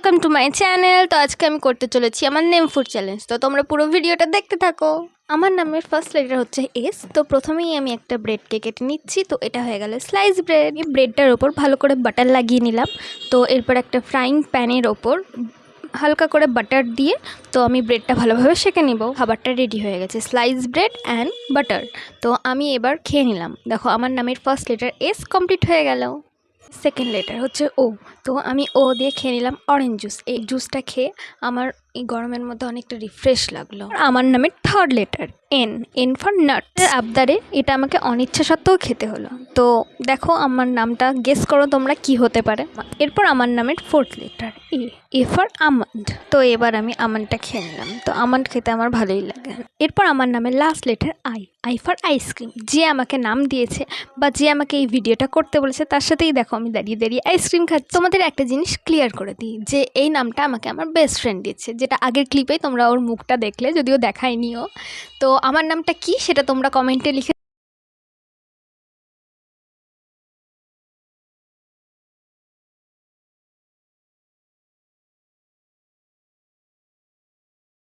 Welcome to my channel. তো আজকে আমি করতে চলেছি আমার নেম ফুড চ্যালেঞ্জ। তো তোমরা পুরো ভিডিওটা দেখতে থাকো। আমার নামের ফার্স্ট লেটার হচ্ছে এস। তো প্রথমেই আমি একটা ব্রেডকে কেটে নিচ্ছি। তো এটা হয়ে গেল স্লাইস ব্রেড। এই ব্রেডটার ওপর ভালো করে বাটার লাগিয়ে নিলাম। তো এরপর একটা ফ্রাইং প্যানের ওপর হালকা করে বাটার দিয়ে তো আমি ব্রেডটা ভালোভাবে সেঁকে নিব। খাবারটা রেডি হয়ে গেছে, স্লাইস ব্রেড অ্যান্ড বাটার। তো আমি এবার খেয়ে নিলাম। দেখো আমার নামের ফার্স্ট লেটার এস কমপ্লিট হয়ে গেল। সেকেন্ড লেটার হচ্ছে ও। তো আমি ও দিয়ে খেয়ে নিলাম অরেঞ্জ জুস। এই জুসটা খেয়ে আমার এই গরমের মধ্যে অনেকটা রিফ্রেশ লাগলো। আমার নামের third letter N. N for nut. আবদারে এটা আমাকে অনিচ্ছা সত্ত্বেও খেতে হলো। তো দেখো আমার নামটা গেস করো তোমরা কি হতে পারে। এরপর আমার নামের fourth letter A. A for almond. তো এবার আমি আমন্ডটা খেয়ে নিলাম। তো আমন্ড খেতে আমার ভালোই লাগে। এরপর আমার নামের last letter I. I for ice cream. যে আমাকে নাম দিয়েছে বা যে আমাকে এই ভিডিওটা করতে বলেছে তার সাথেই দেখো আমি দাঁড়িয়ে দাঁড়িয়ে আইসক্রিম খাচ্ছি। তোমাদের একটা জিনিস ক্লিয়ার করে দিই যে এই নামটা আমাকে আমার বেস্ট ফ্রেন্ড দিয়েছে, যেটা আগের ক্লিপেই তোমরা ওর মুখটা দেখলে, যদিও দেখায়নিও। তো আমার নামটা কি সেটা তোমরা কমেন্টে লিখে